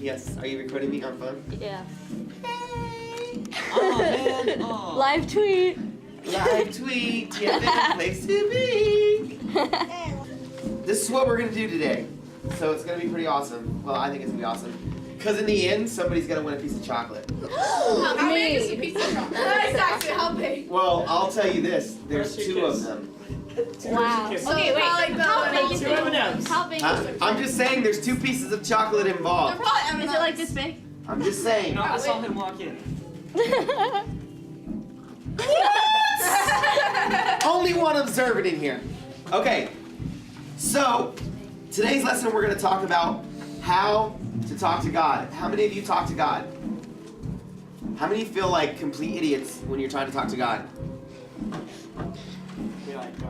Yes. Are you recording me on phone? Yeah. Oh, man. Oh. Live tweet. Live tweet. TFM place to be. This is what we're going to do today. So it's going to be pretty awesome. Well, I think it's going to be awesome. Because in the end, somebody's going to win a piece of chocolate. How big is a piece of chocolate? Exactly, how big? Well, I'll tell you this. There's two of them. Wow. Okay, wait. How big is it? How big is it? I'm just saying there's two pieces of chocolate involved. They're probably M&Ms. Is it like this big? I'm just saying. No, I saw him walk in. Only one observant in here. Okay, so today's lesson we're going to talk about how to talk to God. How many of you talk to God? How many of you feel like complete idiots when you're trying to talk to God?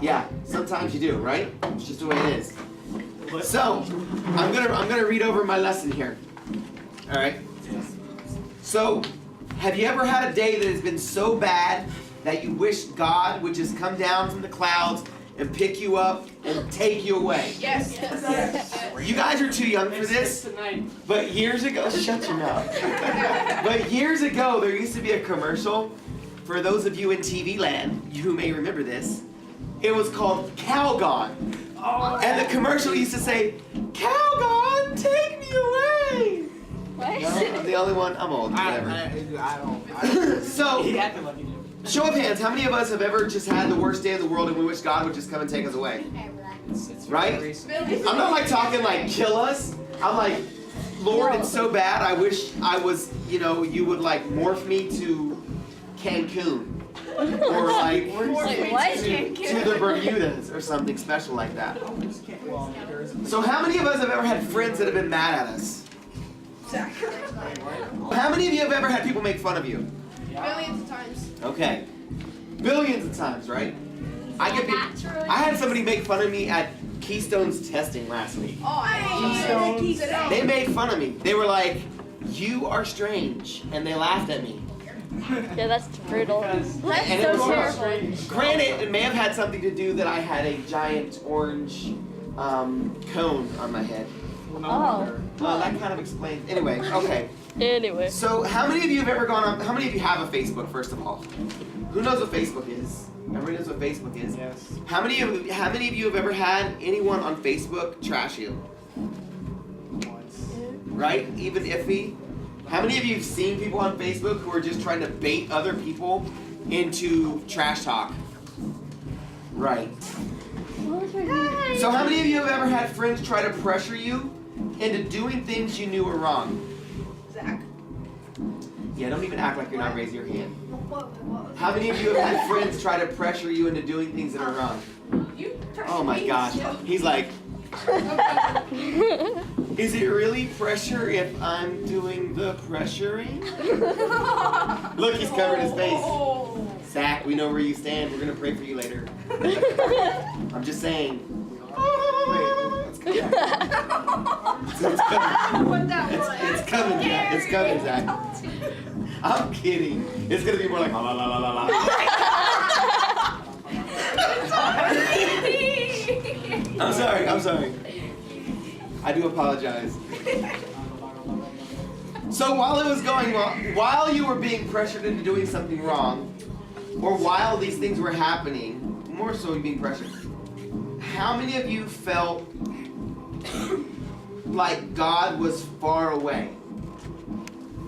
Yeah, sometimes you do, right? It's just the way it is. So, I'm gonna read over my lesson here. All right. So, have you ever had a day that has been so bad that you wish God would just come down from the clouds and pick you up and take you away? Yes. You guys are too young for this, but years ago, shut your mouth. But years ago, there used to be a commercial, for those of you in TV land, who may remember this, it was called Calgon. Oh. And the commercial used to say, Calgon, take me away. What? No, I'm the only one, I'm old, whatever. I don't. So, He acted like he did. show of hands, how many of us have ever just had the worst day in the world and we wish God would just come and take us away? It's Right? I'm not like talking like kill us. I'm like, Lord, it's so bad. I wish I was, you would like morph me to Cancun. Or like What? to the Bermudas or something special like that. So how many of us have ever had friends that have been mad at us? How many of you have ever had people make fun of you? Millions of times. Okay. Billions of times, right? I had somebody make fun of me at Keystone's testing last week. Oh, I Keystone. They made fun of me. They were like, "You are strange," and they laughed at me. Yeah, that's brutal. That's And it was so rough. terrible. Granted, it may have had something to do that I had a giant orange cone on my head. Oh. Well, that kind of explains. Anyway, okay. Anyway. So, how many of you have ever gone on? How many of you have a Facebook? First of all, who knows what Facebook is? Everybody knows what Facebook is. Yes. How many of you have ever had anyone on Facebook trash you? Once. Right? Even iffy. How many of you have seen people on Facebook who are just trying to bait other people into trash talk? Right. So how many of you have ever had friends try to pressure you into doing things you knew were wrong? Zach. Yeah, don't even act like you're not raising your hand. How many of you have had friends try to pressure you into doing things that are wrong? Oh my gosh. He's like, is it really pressure if I'm doing the pressuring? Look, he's covering his face. Zach, we know where you stand. We're going to pray for you later. I'm just saying. It's coming. It's coming, Zach. It's coming, Zach. I'm kidding. It's going to be more like la la la la la. I'm sorry. I do apologize. So while it was going on, while you were being pressured into doing something wrong, or while these things were happening, more so being pressured, how many of you felt like God was far away?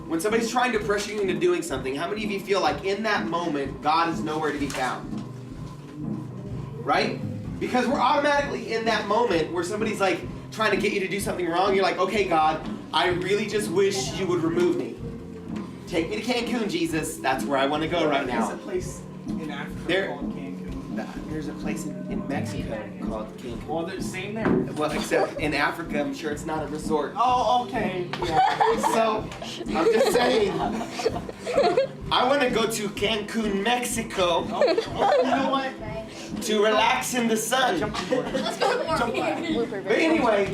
When somebody's trying to pressure you into doing something, how many of you feel like in that moment, God is nowhere to be found? Right? Because we're automatically in that moment where somebody's like trying to get you to do something wrong. You're like, okay, God, I really just wish you would remove me. Take me to Cancun, Jesus. That's where I want to go right now. There's a place in Africa called Cancun. There's a place in Mexico called Cancun. Well, they're same there. Well, except in Africa, I'm sure it's not a resort. Oh, okay. Yeah. So, I'm just saying, I want to go to Cancun, Mexico, You know what? to relax in the sun. Let's go more. But anyway,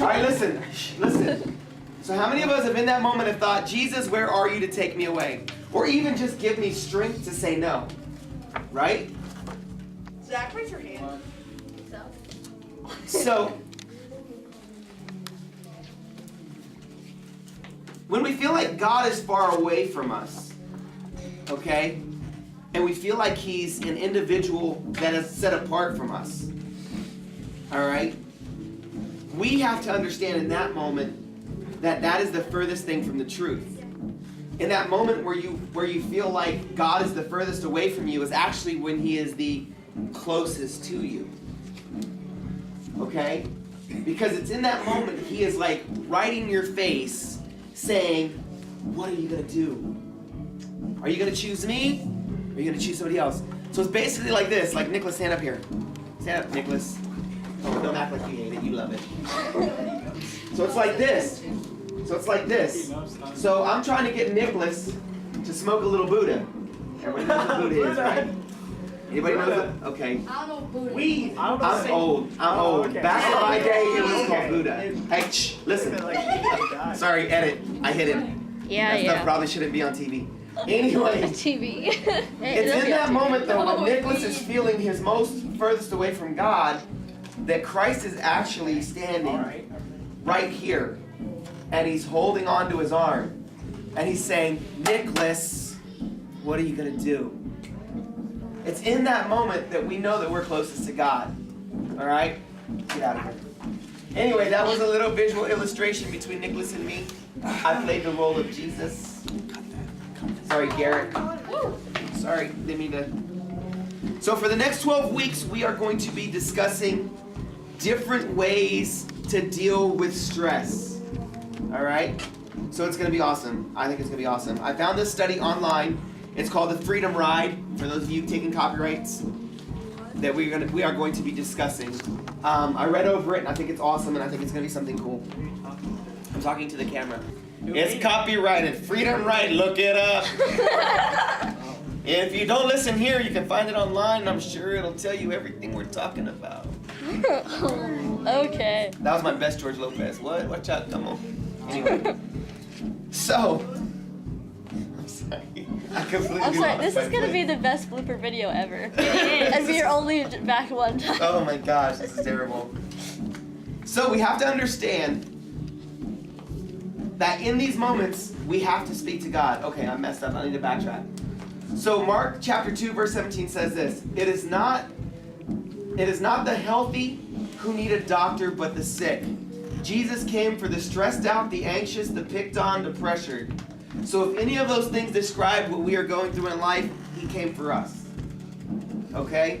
all right, listen. So how many of us have in that moment have thought, Jesus, where are you to take me away? Or even just give me strength to say no, right? Zach, raise your hand. So, when we feel like God is far away from us, okay, and we feel like he's an individual that is set apart from us, all right, we have to understand in that moment that that is the furthest thing from the truth. In that moment where you feel like God is the furthest away from you is actually when he is the closest to you. Okay? Because it's in that moment he is like right in your face saying, what are you going to do? Are you going to choose me? Or are you going to choose somebody else? So it's basically like this. Like, Nicholas, stand up here. Stand up, Nicholas. Oh, don't act like you hate it. You love it. So it's like this. So it's like this. So I'm trying to get Nicholas to smoke a little Buddha. Everybody knows what Buddha is, right? Anybody knows it? Okay. I don't know Buddha. Weed. I'm old. I'm old. Okay. Back in my day, it was called Buddha. Hey, shh, listen. Like, Sorry, edit. I hit him. Yeah, That stuff yeah. probably shouldn't be on TV. Anyway, TV. it's in that moment though when Nicholas is feeling his most furthest away from God that Christ is actually standing right here. And he's holding on to his arm. And he's saying, Nicholas, what are you going to do? It's in that moment that we know that we're closest to God. All right? Get out of here. Anyway, that was a little visual illustration between Nicholas and me. I played the role of Jesus. Sorry, Garrett. Sorry, didn't mean to. So for the next 12 weeks, we are going to be discussing different ways to deal with stress. All right? So it's going to be awesome. I think it's going to be awesome. I found this study online. It's called the Freedom Ride. For those of you taking copyrights, that we are going to be discussing. I read over it and I think it's awesome and I think it's going to be something cool. I'm talking to the camera. It's copyrighted. Freedom Ride. Look it up. If you don't listen here, you can find it online. I'm sure it'll tell you everything we're talking about. Okay. That was my best George Lopez. What? Watch out. Come on. Anyway. So. I'm sorry. I'm sorry, this is gonna be the best blooper video ever. And we're only back one time. Oh my gosh, this is terrible. So we have to understand that in these moments, we have to speak to God. Okay, I messed up. I need to backtrack. So Mark chapter 2, verse 17 says this. It is not the healthy who need a doctor, but the sick. Jesus came for the stressed out, the anxious, the picked on, the pressured. So if any of those things describe what we are going through in life, he came for us. Okay?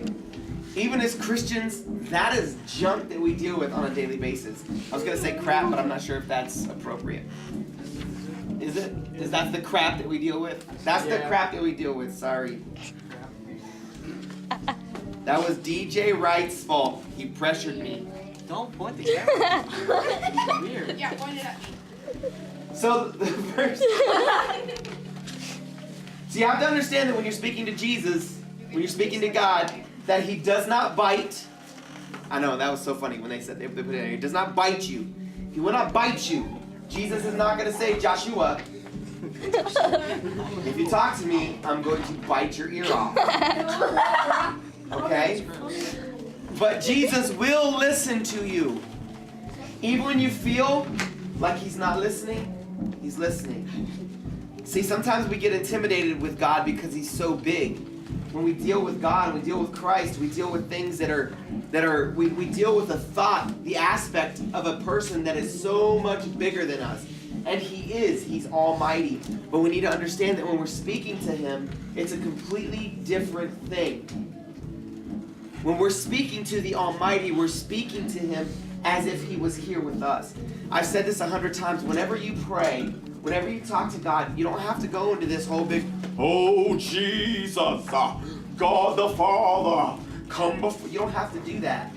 Even as Christians, that is junk that we deal with on a daily basis. I was going to say crap, but I'm not sure if that's appropriate. Is it? Is that the crap that we deal with? That's the crap that we deal with. Sorry. That was DJ Wright's fault. He pressured me. don't point the camera. It's weird. Yeah, point it at me. So the first. So you have to understand that when you're speaking to Jesus, when you're speaking to God, that he does not bite. I know, that was so funny when they said they put it in there. He does not bite you. He will not bite you. Jesus is not going to say, Joshua, if you talk to me, I'm going to bite your ear off. Okay? But Jesus will listen to you. Even when you feel like he's not listening, he's listening. See, sometimes we get intimidated with God because he's so big. When we deal with God, we deal with Christ, we deal with things we deal with the thought, the aspect of a person that is so much bigger than us. And he's almighty. But we need to understand that when we're speaking to him, it's a completely different thing. When we're speaking to the Almighty, we're speaking to him as if he was here with us. I've said this 100 times. Whenever you pray, whenever you talk to God, you don't have to go into this whole big, oh, Jesus, God the Father, come before. You don't have to do that.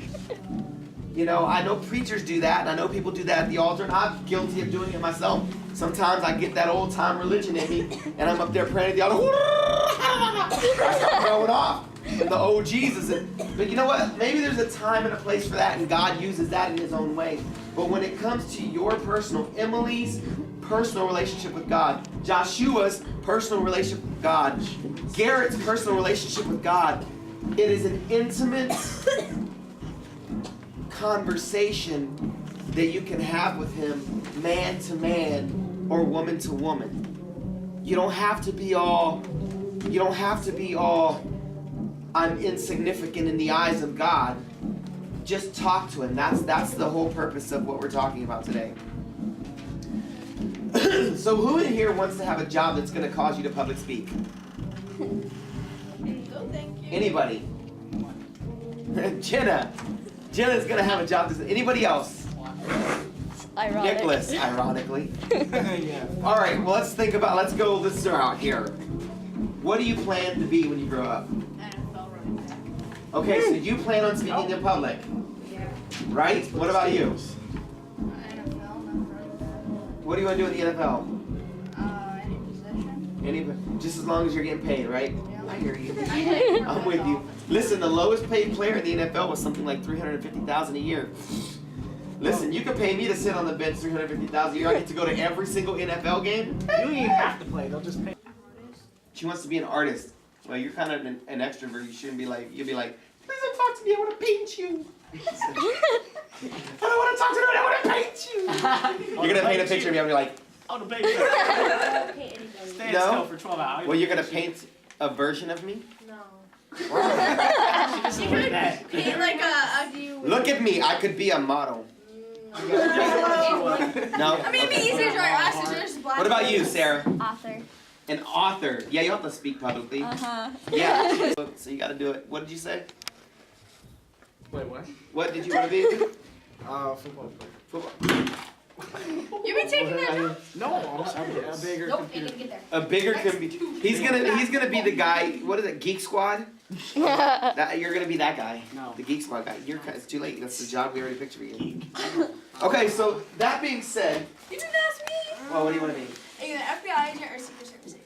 You know, I know preachers do that, and I know people do that at the altar, and I'm guilty of doing it myself. Sometimes I get that old-time religion in me, and I'm up there praying at the altar. I start going off. And the oh Jesus. But you know what? Maybe there's a time and a place for that, and God uses that in his own way. But when it comes to your personal, Emily's personal relationship with God, Joshua's personal relationship with God, Garrett's personal relationship with God, it is an intimate conversation that you can have with him man to man or woman to woman. You don't have to be all I'm insignificant in the eyes of God. Just talk to him. That's the whole purpose of what we're talking about today. So who in here wants to have a job that's going to cause you to public speak? No, thank you. Anybody? Jenna. Jenna's going to have a job. Anybody else? Ironic. Nicholas, ironically. Yeah. All right, well, let's go this route here. What do you plan to be when you grow up? NFL running back. Okay, so you plan on speaking in public, Yeah. right? What about you? NFL, not running back. What do you want to do in the NFL? Any position. Just as long as you're getting paid, right? Yeah. I hear you. I'm I'm with you. Listen, the lowest paid player in the NFL was something like $350,000 a year. Listen, you can pay me to sit on the bench $350,000 a year. I get to go to every single NFL game. You don't even have to play. They'll just pay. She wants to be an artist. Well, you're kind of an extrovert. You shouldn't be like, you'll be like, please don't talk to me. I want to paint you. I don't want to talk to you. I want to paint you. You're going to paint a picture of me. I'll be like, Oh, the baby. Stand No? still for 12 hours. well, you're going to paint a version of me? No. She doesn't want that. Paint like a Look at me. I could be a model. No? I mean, it'd be easier to draw glasses. Just black. What about you, Sarah? Author. An author. Yeah, you have to speak publicly. Uh-huh. Yeah. So you got to do it. What did you say? Wait, what? What did you want to be? Football player. Football. You been taking that? No, I'm a bigger Nope, computer. didn't get there. A bigger He's gonna be the guy. What is it? Geek Squad. You're gonna be that guy. No. The Geek Squad guy. It's too late. That's the job we already picked for you. Okay, so that being said, You didn't ask me. well, what do you want to be? Are you an FBI agent or Secret Service agent?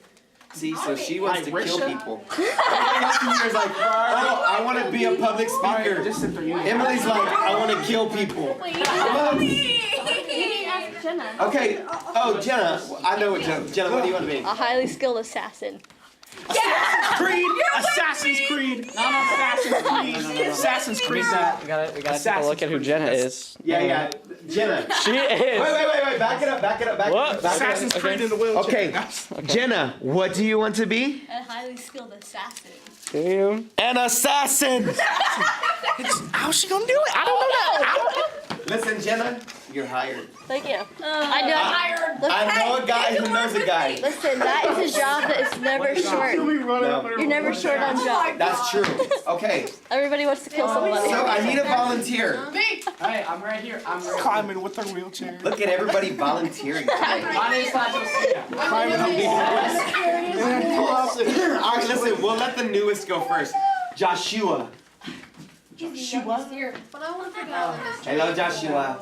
See, so she wants to Like kill Risha? people. Emily's like, oh, I want to be a public speaker. Just sit there. You Emily's like, I want to kill people. Jenna. Okay. Oh, Jenna. I know what Jenna. Jenna, what do you want to be? A highly skilled assassin. Creed! Assassin's Creed! No, Assassin's Creed! Assassin's Creed that. We gotta take a Assassin's look at who Creed. Jenna is. Yeah. Jenna. She is. Wait. Back it up. Back it up. What? Assassin's Creed in the wheelchair. Okay. Jenna, what do you want to be? A highly skilled assassin. Damn. An assassin. How's she gonna do it? I don't know that. Listen, Jenna, you're hired. Thank you. I know. I know a guy who knows a guy. Listen, that is a job that is never short. No, You're never short on job. that's true. Okay, Everybody wants to kill somebody. so I need a volunteer. Me. Hey, I'm right here. I'm right Climbing with her wheelchair. Look at everybody volunteering. My name's not Josiah. Climbing up All right, listen, we'll let the newest go first. Joshua. But I want to figure out this. Hello, Joshua.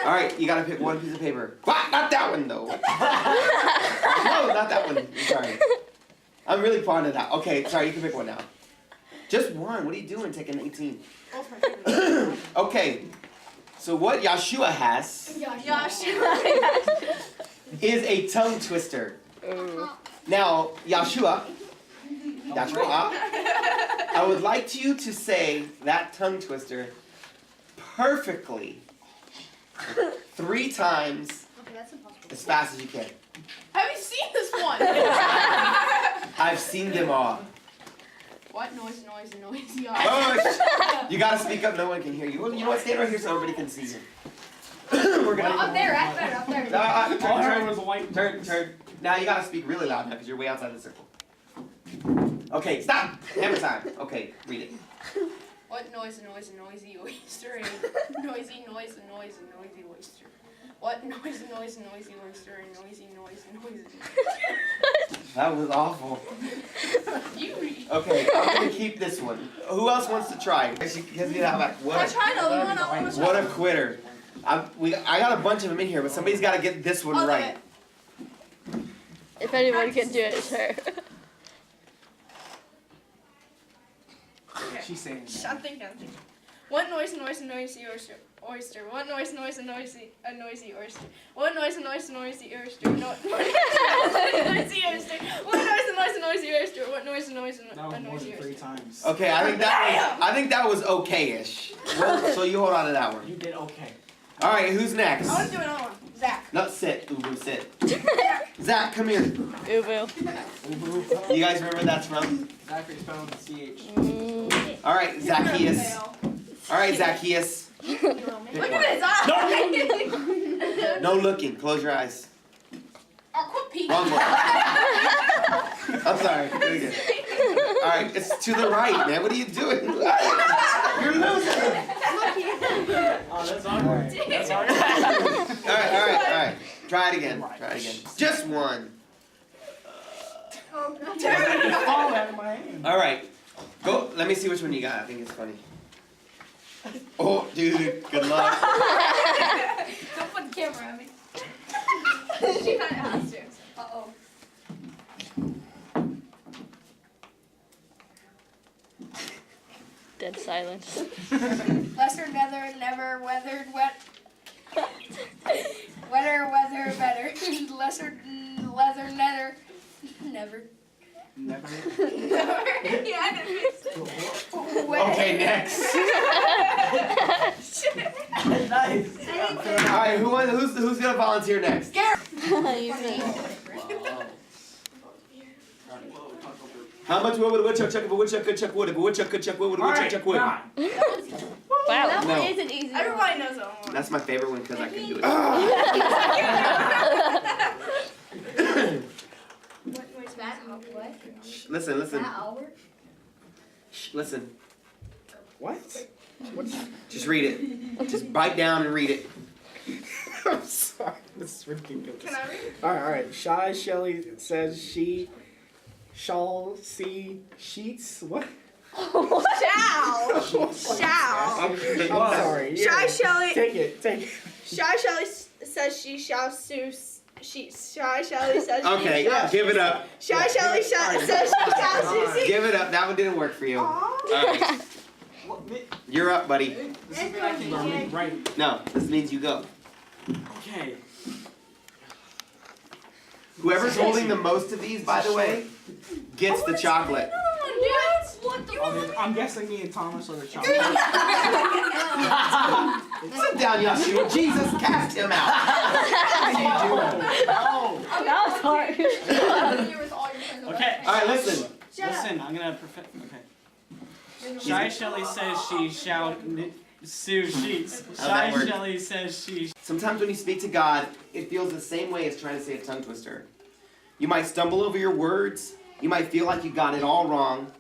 All right, you gotta pick one piece of paper. What? Not that one, though. No, not that one. I'm sorry. I'm really fond of that. Okay, sorry, you can pick one now. Just one. What are you doing taking 18? Okay, so what Joshua has is a tongue twister. Now, Joshua, I would like you to say that tongue twister perfectly 3 times Okay, that's impossible. as fast as you can. Have you seen this one? I've seen them all. What noise? Oh, you gotta speak up. No one can hear you. Well, you know what? Stand right here so everybody can see you. We're gonna. Up there. Turn. Now you gotta speak really loud now because you're way outside the circle. Okay, stop. Hammer time. Okay, read it. What noisy oyster? Noisy oyster. What noisy oyster? Noisy. That was awful. You read. Okay, I'm gonna keep this one. Who else wants to try? Because you have like I tried another one. I want to what a quitter. I got a bunch of them in here, but somebody's got to get this one right. If anyone can do it, it's her. She's saying that. I'm thinking. What noisy oyster? oyster? What noise, a noisy oyster? What noise, a noisy oyster? No, noisy oyster. What noise, a noisy oyster? What noise, a noisy That was more oyster? than 3 times. Okay, I think that was okay-ish. Well, so you hold on to that one. You did okay. All right, who's next? I want to do another one. Zach. No, sit. Ubu, sit. Zach, come here. Ubu. You guys remember where that's from? Zachary spelled with CH. All right, Zacchaeus. All right, Zacchaeus. Look at his eyes. No looking. Close your eyes. Oh, quit peeking. Wrong one. I'm sorry. Very good. All right, it's to the right, man. What are you doing? You're losing. Oh, that's awkward. That's awkward. All right. Try it again. Just one. Oh, It's gonna fall out of my hand. All right. Go. Let me see which one you got. I think it's funny. Oh, dude. Good luck. Don't put the camera on me. She kind of has to. Uh-oh. Dead silence. Lesser, nether, never, weathered, wet. Wetter, weather, better. Lesser, leather, nether, never. Never. Never. Yeah, Okay, next. Nice. All right. Who's gonna volunteer next? How much wood would a woodchuck chuck if a woodchuck could chuck wood? If a woodchuck could chuck wood, would a woodchuck chuck wood? Wow. That No. one is an easy one. Everybody knows that one. That's my favorite one because I can do it. What's that? What? Listen. Shh, listen. What? What's... Just read it. Just bite down and read it. I'm sorry. This is ridiculous. Can I read? Alright. Shy Shelly says she shall see sheets. What? Shall. I'm sorry. Shy Shelly. Take it. Shy Shelly says she shall sue sheets. Shy Shelly says Okay, she shall. give it up. Shy Shelly says she shall sue sheets. Give it up. That one didn't work for you. All right. You're up, buddy. This is I can read right. No, this means you go. Okay. Whoever's holding the most of these, by the way, gets the chocolate. I'm guessing me and Thomas are the chocolate. Sit down, Yeshua. Jesus, cast him out. What are you doing? That was hard. Okay. All right, listen. Listen, I'm gonna okay. Shy Shelly says she shall sue sheets. How'd that Shy work? Shelly says she. Sometimes when you speak to God, it feels the same way as trying to say a tongue twister. You might stumble over your words. You might feel like you got it all wrong.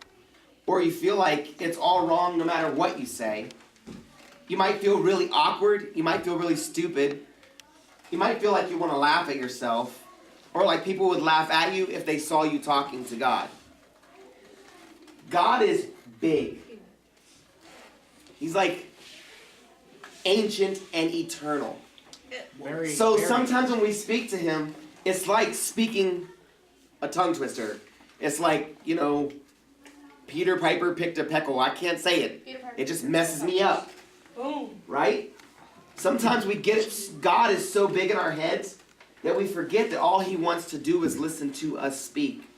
Or you feel like it's all wrong no matter what you say. You might feel really awkward. You might feel really stupid. You might feel like you want to laugh at yourself. Or like people would laugh at you if they saw you talking to God. God is big. He's like ancient and eternal. So sometimes when we speak to him, it's like speaking a tongue twister. It's like, Peter Piper picked a peckle. I can't say it. It just messes me up. Right? Sometimes we get it. God is so big in our heads that we forget that all he wants to do is listen to us speak.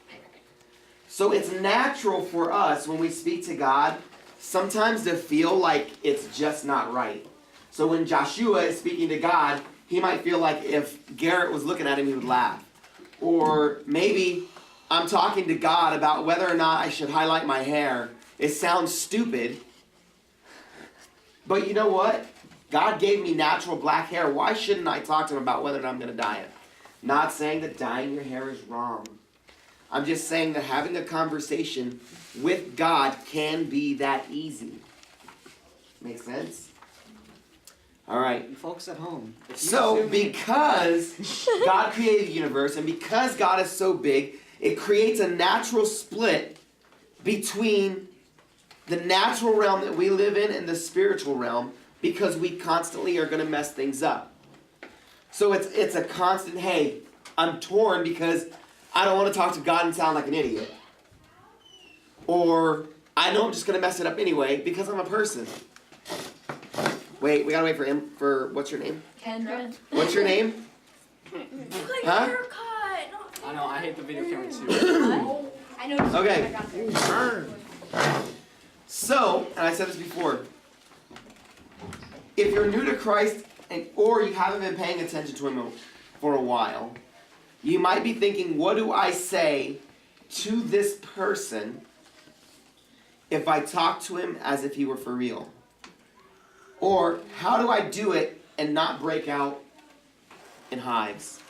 So it's natural for us when we speak to God sometimes to feel like it's just not right. So when Joshua is speaking to God, he might feel like if Garrett was looking at him, he would laugh. Or maybe I'm talking to God about whether or not I should highlight my hair. It sounds stupid. But you know what? God gave me natural black hair. Why shouldn't I talk to him about whether or not I'm going to dye it? Not saying that dyeing your hair is wrong. I'm just saying that having a conversation with God can be that easy. Make sense? All right. You folks at home. So, because God created the universe and because God is so big, it creates a natural split between the natural realm that we live in and the spiritual realm because we constantly are going to mess things up. So it's a constant, hey, I'm torn because I don't want to talk to God and sound like an idiot. Or I know I'm just going to mess it up anyway because I'm a person. Wait, we gotta wait for what's your name? Kendra. What's your name? Huh? I know, I hate the video camera too. I know. Okay. I got there. So, and I said this before, if you're new to Christ or you haven't been paying attention to Him for a while, you might be thinking, what do I say to this person if I talk to him as if he were for real? Or how do I do it and not break out in hives?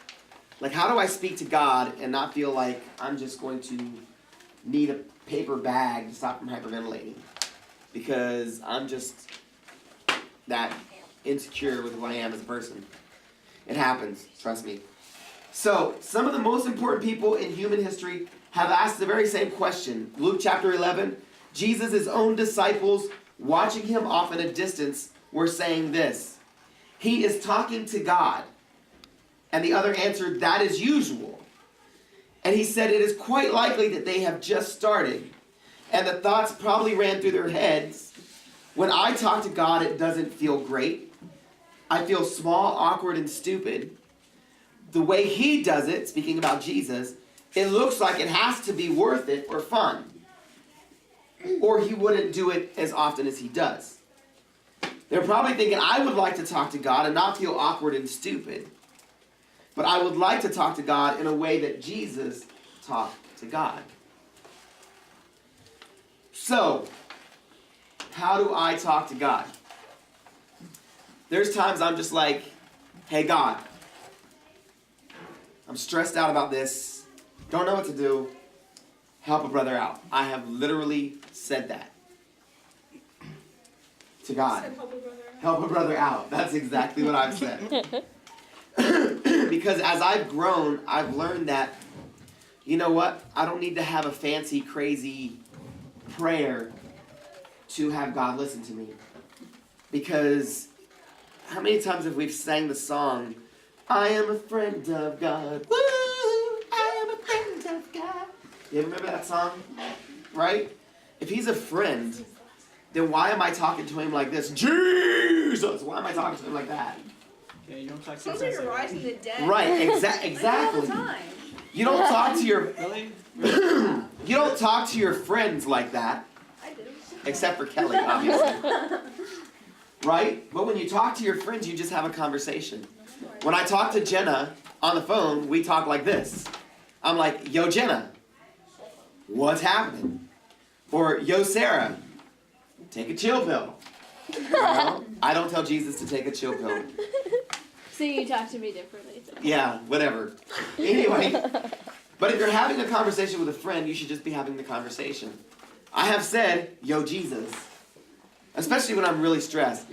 Like, how do I speak to God and not feel like I'm just going to need a paper bag to stop from hyperventilating? Because I'm just that insecure with who I am as a person. It happens, trust me. So, some of the most important people in human history have asked the very same question. Luke chapter 11, Jesus' own disciples, watching him off in a distance, were saying this: he is talking to God. And the other answered, that is usual. And he said, it is quite likely that they have just started. And the thoughts probably ran through their heads. When I talk to God, it doesn't feel great. I feel small, awkward, and stupid. The way he does it, speaking about Jesus, it looks like it has to be worth it or fun. Or he wouldn't do it as often as he does. They're probably thinking, I would like to talk to God and not feel awkward and stupid. But I would like to talk to God in a way that Jesus talked to God. So, how do I talk to God? There's times I'm just like, hey God, I'm stressed out about this. Don't know what to do. Help a brother out. I have literally said that to God. Help a brother out. That's exactly what I've said. Because as I've grown, I've learned that, you know what? I don't need to have a fancy, crazy prayer to have God listen to me. Because how many times have we sang the song, I am a friend of God. Woo! I am a friend of God. You remember that song? Right? If he's a friend, then why am I talking to him like this? Jesus! Why am I talking to him like that? Yeah, you don't talk to Sounds like you're rising the dead. Right, exactly. All the time. You don't talk to your Really? you don't talk to your friends like that. I do. Except for Kelly, obviously. Right? But when you talk to your friends, you just have a conversation. When I talk to Jenna on the phone, we talk like this. I'm like, yo, Jenna, what's happening? Or, yo, Sarah, take a chill pill. You know? I don't tell Jesus to take a chill pill. So you talk to me differently. So. Yeah, whatever. Anyway, but if you're having a conversation with a friend, you should just be having the conversation. I have said, yo, Jesus. Especially when I'm really stressed.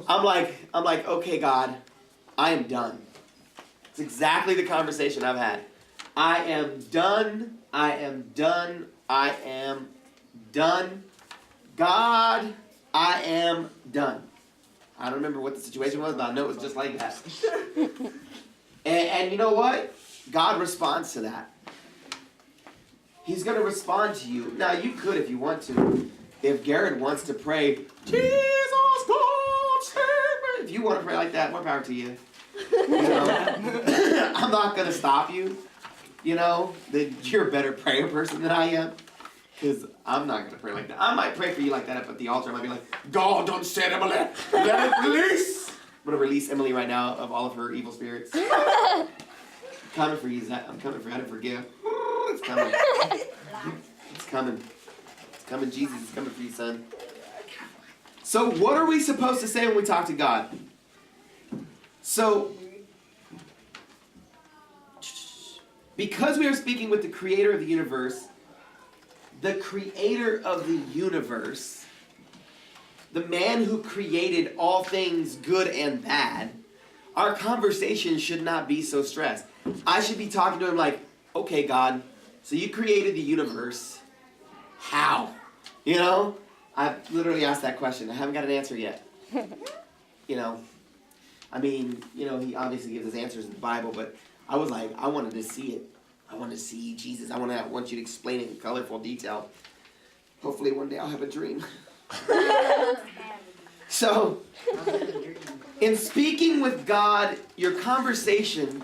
I'm like, okay, God, I am done. It's exactly the conversation I've had. I am done. I am done. I am done. God, I am done. I don't remember what the situation was, but I know it was just like that. And you know what? God responds to that. He's going to respond to you. Now, you could if you want to. If Garrett wants to pray, Jesus, God, save me. If you want to pray like that, more power to you. You know? I'm not going to stop you. You know, that you're a better prayer person than I am. Because I'm not going to pray like that. I might pray for you like that up at the altar. I might be like, God, don't send Emily. Let it release. I'm going to release Emily right now of all of her evil spirits. I'm coming for you, Zach. I'm coming for you to forgive. It's coming. It's coming. It's coming, Jesus. It's coming for you, son. So what are we supposed to say when we talk to God? So, because we are speaking with the creator of the universe, the man who created all things good and bad, our conversation should not be so stressed. I should be talking to him like, okay, God, so you created the universe. How? You know? I've literally asked that question. I haven't got an answer yet. You know? I mean, you know, he obviously gives us answers in the Bible, but I was like, I wanted to see it. I want to see Jesus. I want you to explain it in colorful detail. Hopefully one day I'll have a dream. So, in speaking with God, your conversation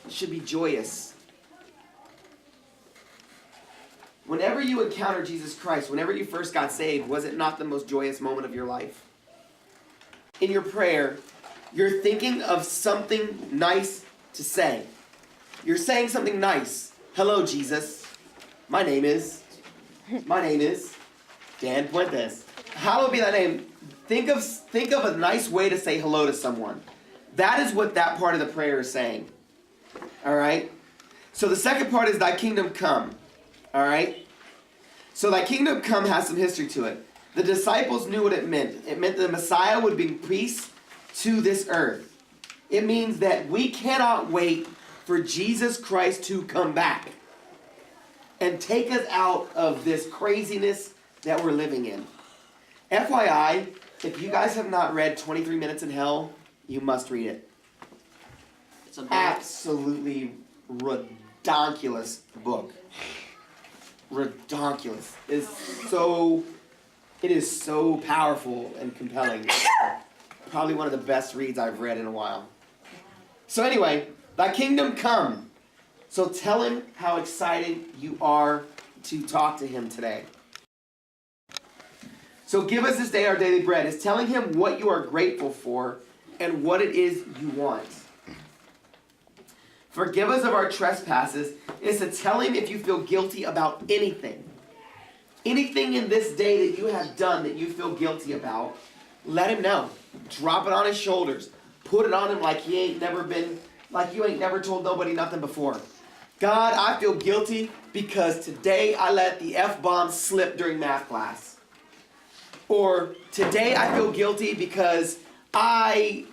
should be joyous. Whenever you encounter Jesus Christ, whenever you first got saved, was it not the most joyous moment of your life? In your prayer, you're thinking of something nice to say. You're saying something nice. Hello, Jesus. My name is Dan Puentes. Hallowed be thy name. Think of a nice way to say hello to someone. That is what that part of the prayer is saying. All right? So the second part is thy kingdom come. All right? So thy kingdom come has some history to it. The disciples knew what it meant. It meant the Messiah would bring peace to this earth. It means that we cannot wait for Jesus Christ to come back and take us out of this craziness that we're living in. FYI, if you guys have not read 23 Minutes in Hell, you must read it. It's a book. Absolutely redonkulous book. Redonkulous. It is so powerful and compelling. Probably one of the best reads I've read in a while. So anyway, thy kingdom come. So tell him how excited you are to talk to him today. So give us this day our daily bread. Is telling him what you are grateful for and what it is you want. Forgive us of our trespasses is to tell him if you feel guilty about anything. Anything in this day that you have done that you feel guilty about, let him know. Drop it on his shoulders. Put it on him like you ain't never told nobody nothing before. God, I feel guilty because today I let the F-bomb slip during math class. Or today I feel guilty because I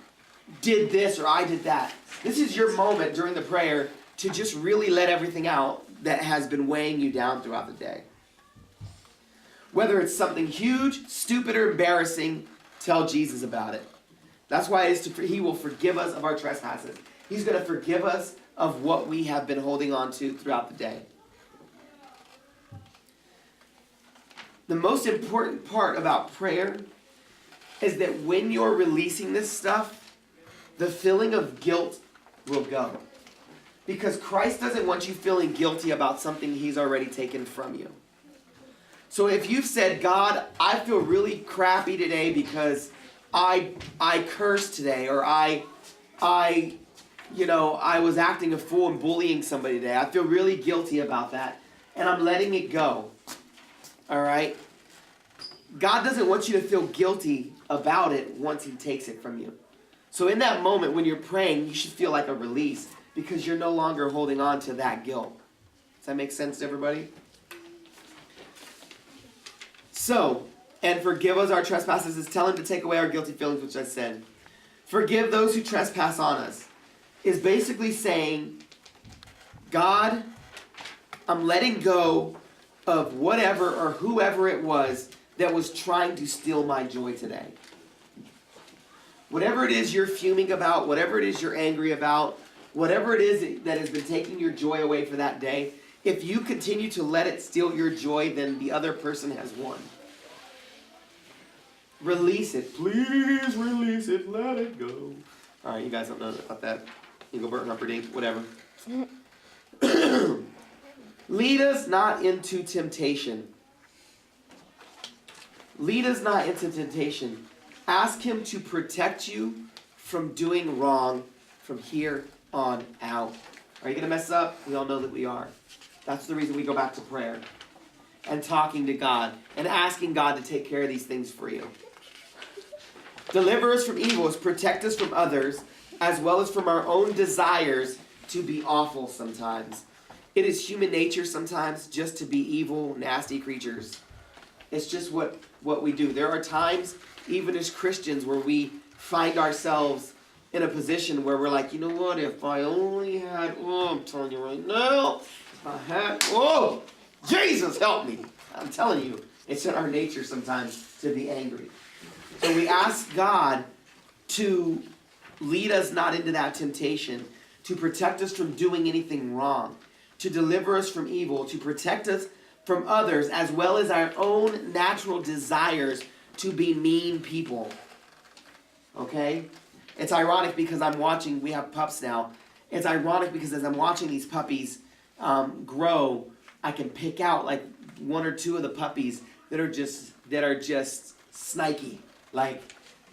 did this or I did that. This is your moment during the prayer to just really let everything out that has been weighing you down throughout the day. Whether it's something huge, stupid, or embarrassing, tell Jesus about it. That's why he will forgive us of our trespasses. He's going to forgive us of what we have been holding on to throughout the day. The most important part about prayer is that when you're releasing this stuff, the feeling of guilt will go. Because Christ doesn't want you feeling guilty about something he's already taken from you. So if you've said, God, I feel really crappy today because I cursed today, or I was acting a fool and bullying somebody today. I feel really guilty about that, and I'm letting it go. All right? God doesn't want you to feel guilty about it once he takes it from you. So in that moment when you're praying, you should feel like a release because you're no longer holding on to that guilt. Does that make sense to everybody? So, and forgive us our trespasses is tell him to take away our guilty feelings, which I said. Forgive those who trespass on us is basically saying, God, I'm letting go of whatever or whoever it was that was trying to steal my joy today. Whatever it is you're fuming about, whatever it is you're angry about, whatever it is that has been taking your joy away for that day, if you continue to let it steal your joy, then the other person has won. Release it. Please release it. Let it go. All right, you guys don't know about that. Engelbert Humperdinck, whatever. Lead us not into temptation. Lead us not into temptation. Ask him to protect you from doing wrong from here on out. Are you going to mess up? We all know that we are. That's the reason we go back to prayer and talking to God and asking God to take care of these things for you. Deliver us from evils. Protect us from others as well as from our own desires to be awful sometimes. It is human nature sometimes just to be evil, nasty creatures. It's just what we do. There are times, even as Christians, where we find ourselves in a position where we're like, you know what, if I only had, I'm telling you right now, if I had, Jesus help me. I'm telling you, it's in our nature sometimes to be angry. So we ask God to lead us not into that temptation, to protect us from doing anything wrong, to deliver us from evil, to protect us from others, as well as our own natural desires to be mean people. Okay? It's ironic because we have pups now. It's ironic because as I'm watching these puppies grow, I can pick out like one or two of the puppies that are just snikey. Like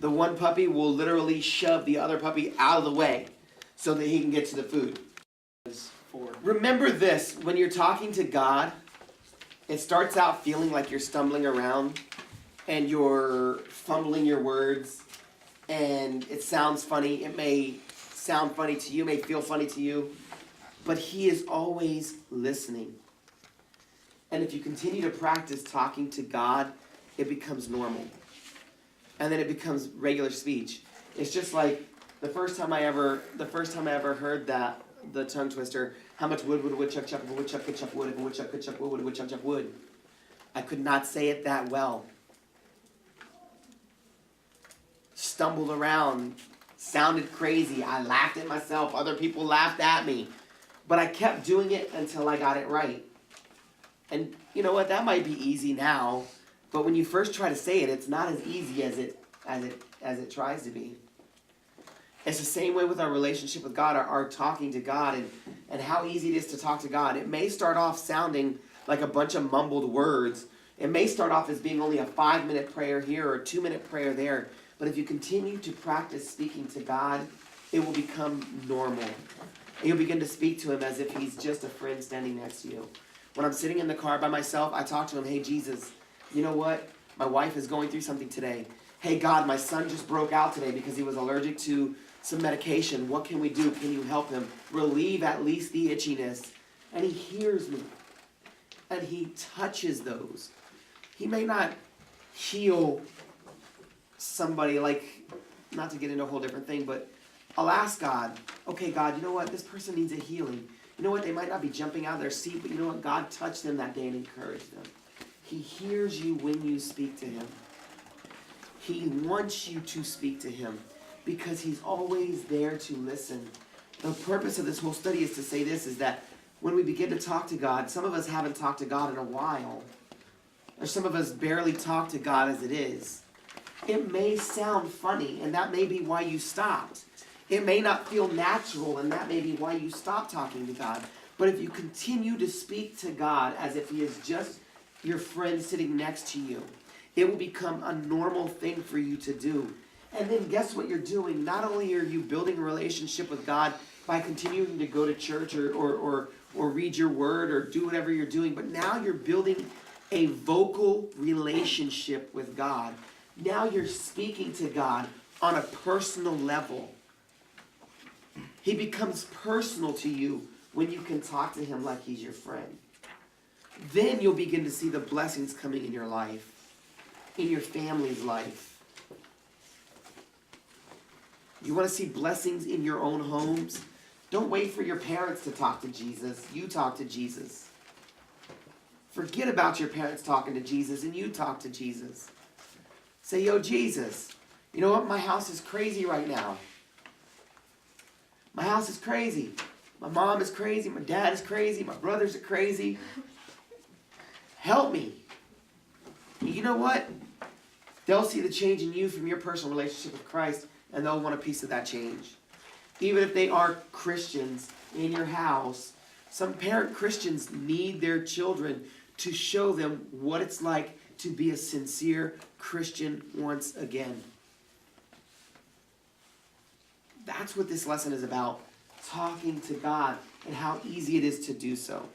the one puppy will literally shove the other puppy out of the way so that he can get to the food. Remember this, when you're talking to God, it starts out feeling like you're stumbling around and you're fumbling your words and it sounds funny. It may sound funny to you, may feel funny to you, but He is always listening. And if you continue to practice talking to God, it becomes normal. And then it becomes regular speech. It's just like the first time I ever heard the tongue twister, how much wood would a woodchuck chuck if a woodchuck could chuck wood, if a woodchuck could chuck wood, would a woodchuck chuck wood? I could not say it that well. Stumbled around, sounded crazy. I laughed at myself. Other people laughed at me. But I kept doing it until I got it right. And you know what? That might be easy now, but when you first try to say it, it's not as easy as it tries to be. It's the same way with our relationship with God, our talking to God, and how easy it is to talk to God. It may start off sounding like a bunch of mumbled words. It may start off as being only a 5-minute prayer here or a 2-minute prayer there. But if you continue to practice speaking to God, it will become normal. And you'll begin to speak to Him as if He's just a friend standing next to you. When I'm sitting in the car by myself, I talk to Him, hey, Jesus, you know what? My wife is going through something today. Hey, God, my son just broke out today because he was allergic to some medication. What can we do? Can you help him? Relieve at least the itchiness. And He hears me. And He touches those. He may not heal somebody, like, not to get into a whole different thing, but I'll ask God, okay, God, you know what? This person needs a healing. You know what? They might not be jumping out of their seat, but you know what? God touched them that day and encouraged them. He hears you when you speak to Him. He wants you to speak to Him because He's always there to listen. The purpose of this whole study is to say this, is that when we begin to talk to God, some of us haven't talked to God in a while, or some of us barely talk to God as it is. It may sound funny, and that may be why you stopped. It may not feel natural, and that may be why you stopped talking to God. But if you continue to speak to God as if He is just your friend sitting next to you, it will become a normal thing for you to do. And then guess what you're doing? Not only are you building a relationship with God by continuing to go to church or read your word or do whatever you're doing, but now you're building a vocal relationship with God. Now you're speaking to God on a personal level. He becomes personal to you when you can talk to Him like He's your friend. Then you'll begin to see the blessings coming in your life, in your family's life. You want to see blessings in your own homes? Don't wait for your parents to talk to Jesus. You talk to Jesus. Forget about your parents talking to Jesus and you talk to Jesus. Say, yo, Jesus, you know what? My house is crazy right now. My house is crazy. My mom is crazy. My dad is crazy. My brothers are crazy. Help me. You know what? They'll see the change in you from your personal relationship with Christ, and they'll want a piece of that change. Even if they are Christians in your house, some parent Christians need their children to show them what it's like to be a sincere Christian once again. That's what this lesson is about. Talking to God and how easy it is to do so.